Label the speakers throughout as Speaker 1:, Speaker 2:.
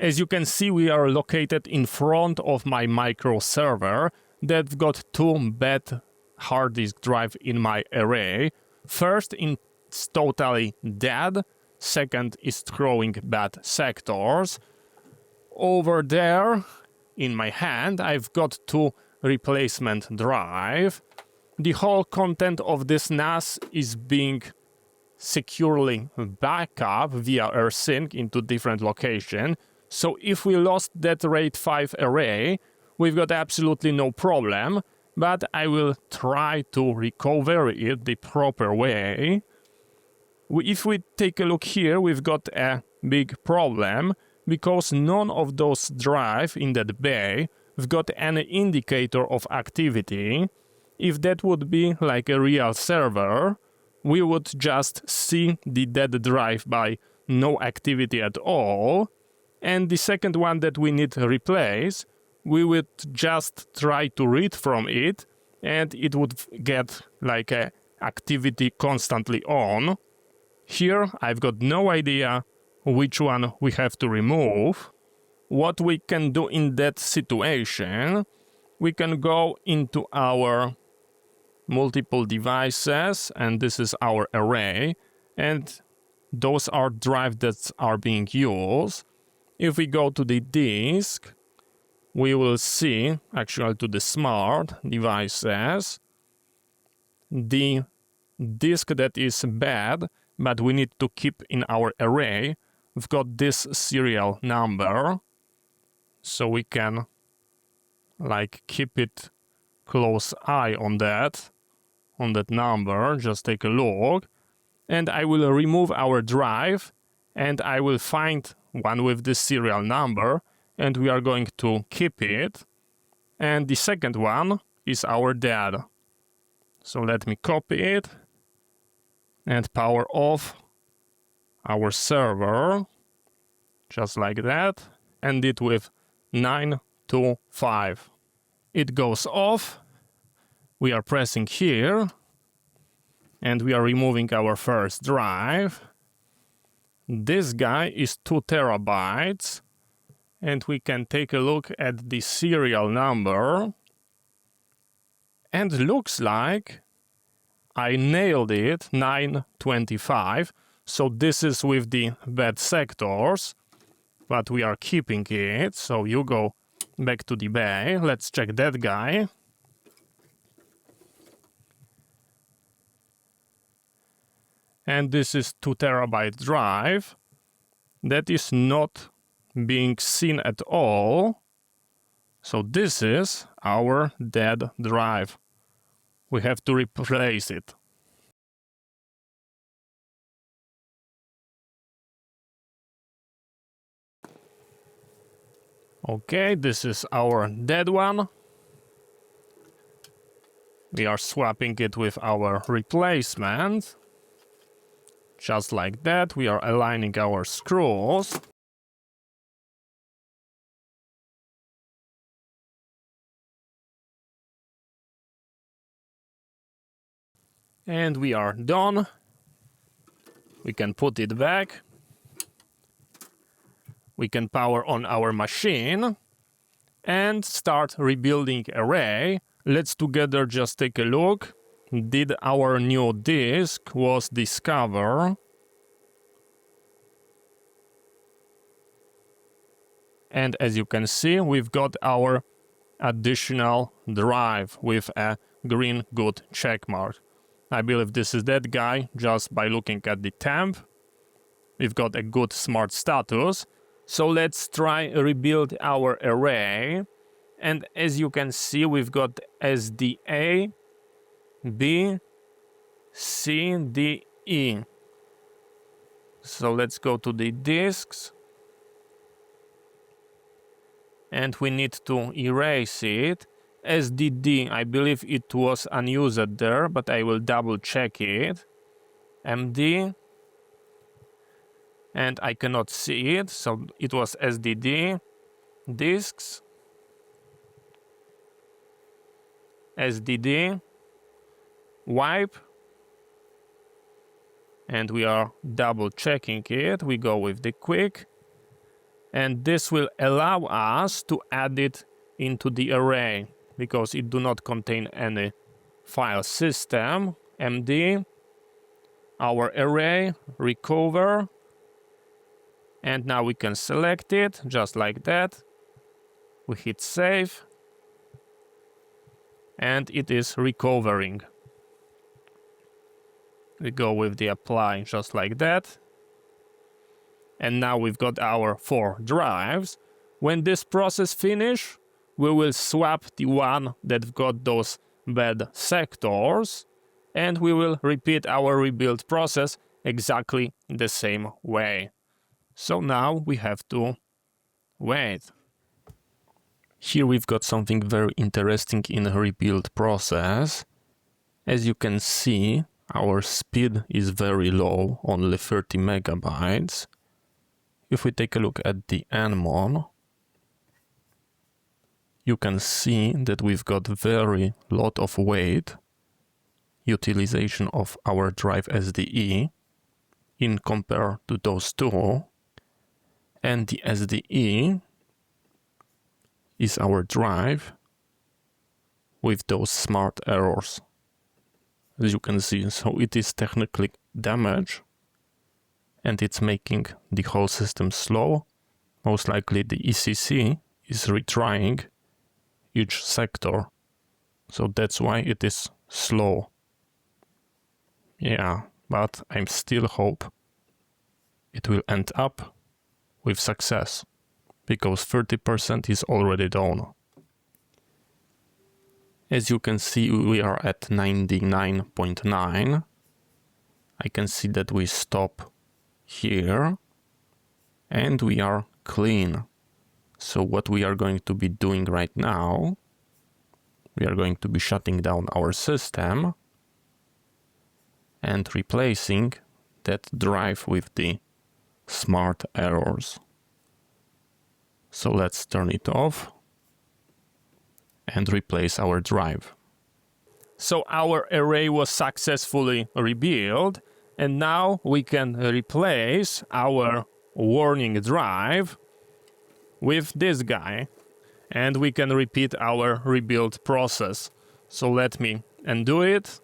Speaker 1: As you can see, we are located in front of my microserver that's got two bad hard disk drive in my array. First, it's totally dead. Second is throwing bad sectors. Over there, in my hand, I've got two replacement drive. The whole content of this NAS is being securely backed up via rsync into different location. So if we lost that RAID 5 array, we've got absolutely no problem, but I will try to recover it the proper way. If we take a look here, we've got a big problem, because none of those drives in that bay have got any indicator of activity. If that would be like a real server, we would just see the dead drive by no activity at all. And the second one that we need to replace, we would just try to read from it, and it would get like a activity constantly on. Here I've got no idea which one we have to remove. What we can do in that situation, we can go into our multiple devices, and this is our array, and those are drives that are being used. If we go to the disk, we will see, actually to the smart devices, the disk that is bad, but we need to keep in our array. We've got this serial number, so we can like keep it close eye on that number. Just take a look, and I will remove our drive, and I will find one with this serial number, and we are going to keep it. And the second one is our dead. So let me copy it and power off our server, just like that, and it with 925. It goes off. We are pressing here, and we are removing our first drive. This guy is 2 terabytes, and we can take a look at the serial number, and looks like I nailed it, 925. So this is with the bad sectors, but we are keeping it. So you go back to the bay. Let's check that guy. And this is 2 terabyte drive. That is not being seen at all. So this is our dead drive. We have to replace it. Okay, this is our dead one. We are swapping it with our replacement. Just like that, we are aligning our screws. And we are done. We can put it back. We can power on our machine and start rebuilding array. Let's together just take a look. Did our new disk was discovered? And as you can see, we've got our additional drive with a green good check mark. I believe this is that guy just by looking at the temp. We've got a good smart status. So let's try rebuild our array. And as you can see, we've got SDA, B, C, D, E. So let's go to the disks. And we need to erase it. SDD, I believe it was unused there, but I will double check it. MD. And I cannot see it, so it was SDD. Disks. SDD. Wipe. And we are double checking it. We go with the quick. And this will allow us to add it into the array because it do not contain any file system. MD, our array, recover. And now we can select it just like that. We hit save. And it is recovering. We go with the apply just like that. And now we've got our 4 drives. When this process finish, we will swap the one that got those bad sectors, and we will repeat our rebuild process exactly the same way. So now we have to wait. Here we've got something very interesting in the rebuild process. As you can see, our speed is very low, only 30 megabytes. If we take a look at the nmon, you can see that we've got very lot of weight utilization of our drive SDE in compare to those two. And the SDE is our drive with those smart errors, as you can see. So it is technically damaged and it's making the whole system slow. Most likely the ECC is retrying each sector, so that's why it is slow. Yeah, but I still hope it will end up with success, because 30% is already done. As you can see, we are at 99.9. I can see that we stop here and we are clean. So what we are going to be doing right now, we are going to be shutting down our system and replacing that drive with the smart errors. So let's turn it off and replace our drive. So our array was successfully rebuilt, and now we can replace our warning drive with this guy, and we can repeat our rebuild process. So let me undo it.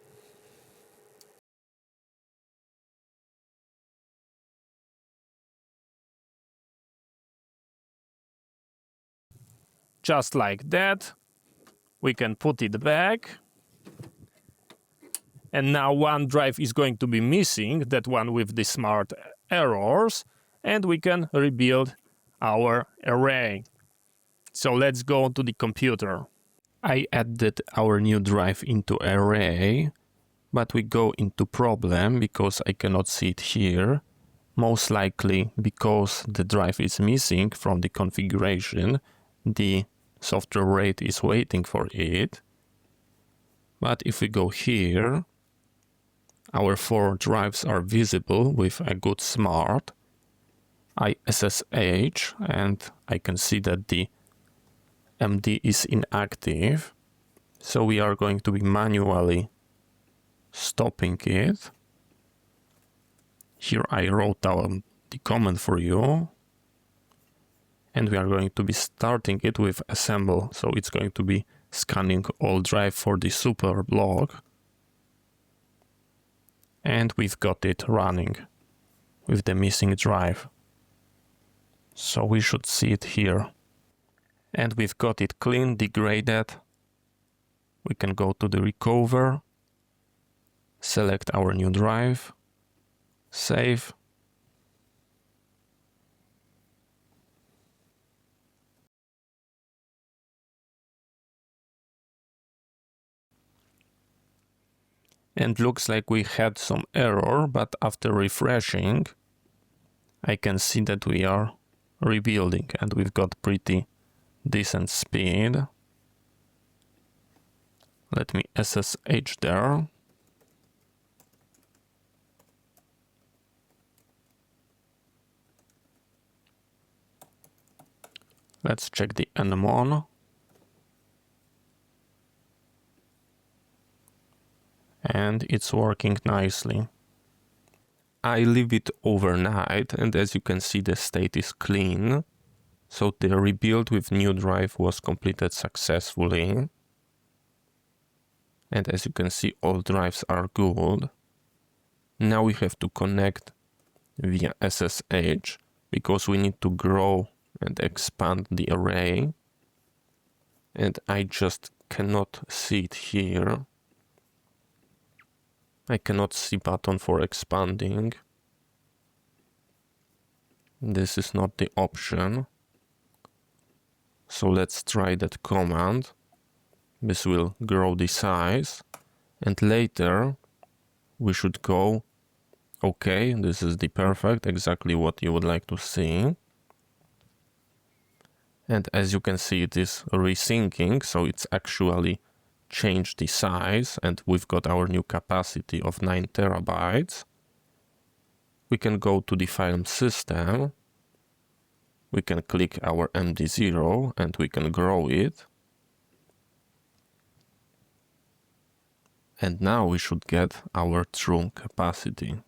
Speaker 1: Just like that. We can put it back. And now one drive is going to be missing, that one with the smart errors, and we can rebuild our array. So let's go to the computer. I added our new drive into array, but we go into problem because I cannot see it here. Most likely because the drive is missing from the configuration. The software rate is waiting for it. But if we go here, our 4 drives are visible with a good smart. I SSH and I can see that the MD is inactive. So we are going to be manually stopping it. Here I wrote down the command for you. And we are going to be starting it with assemble. So it's going to be scanning all drive for the super block. And we've got it running with the missing drive. So we should see it here. And we've got it clean, degraded. We can go to the recover, select our new drive, save. And looks like we had some error, but after refreshing, I can see that we are rebuilding and we've got pretty decent speed. Let me SSH there. Let's check the nmon. And it's working nicely. I leave it overnight, and as you can see, the state is clean. So the rebuild with new drive was completed successfully. And as you can see, all drives are good. Now we have to connect via SSH because we need to grow and expand the array. And I just cannot see it here. I cannot see button for expanding. This is not the option. So let's try that command. This will grow the size. And later we should go, okay, this is the perfect, exactly what you would like to see. And as you can see, it is resyncing, so it's actually changed the size, and we've got our new capacity of 9 terabytes. We can go to the file system. We can click our MD0 and we can grow it. And now we should get our true capacity.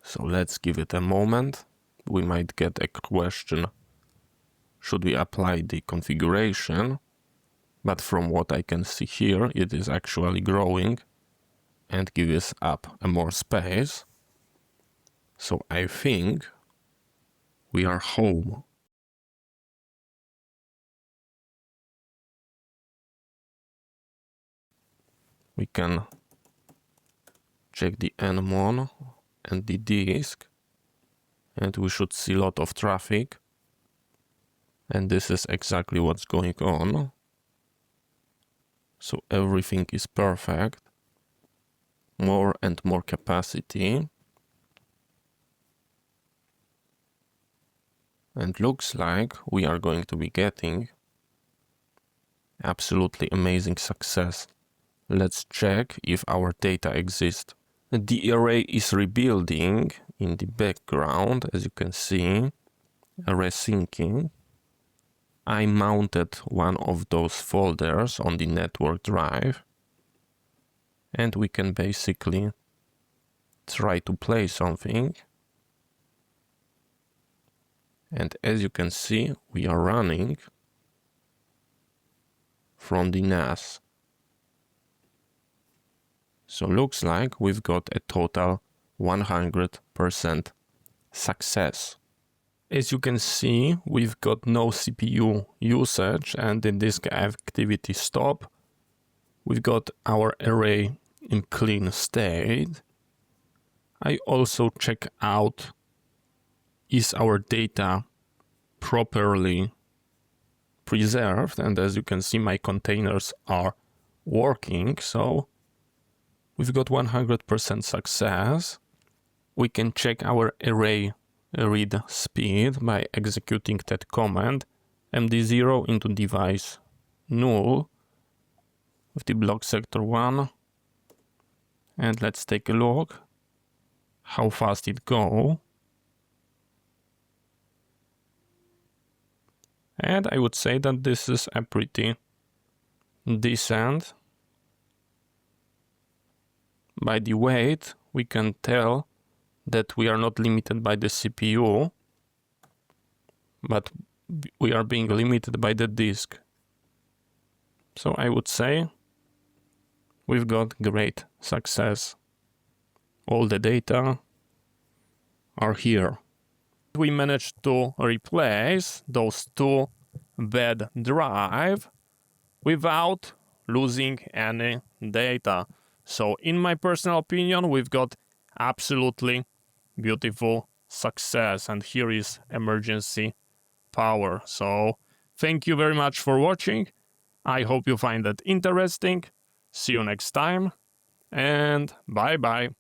Speaker 1: So let's give it a moment. We might get a question, should we apply the configuration? But from what I can see here, it is actually growing and gives up more space. So I think we are home. We can check the nmon and the disk, and we should see a lot of traffic. And this is exactly what's going on. So everything is perfect. More and more capacity. And looks like we are going to be getting absolutely amazing success. Let's check if our data exists. The array is rebuilding in the background, as you can see, array syncing. I mounted one of those folders on the network drive, and we can basically try to play something. And as you can see, we are running from the NAS. So looks like we've got a total 100% success. As you can see, we've got no CPU usage and the disk activity stop. We've got our array in clean state. I also check out, is our data properly preserved? And as you can see, my containers are working. So we've got 100% success. We can check our array read speed by executing that command md0 into device null with the block sector 1. And let's take a look how fast it goes. And I would say that this is a pretty decent. By the weight, we can tell that we are not limited by the CPU, but we are being limited by the disk. So I would say we've got great success. All the data are here. We managed to replace those two bad drives without losing any data. So in my personal opinion, we've got absolutely beautiful success, and here is emergency power. So thank you very much for watching. I hope you find that interesting. See you next time, and bye bye.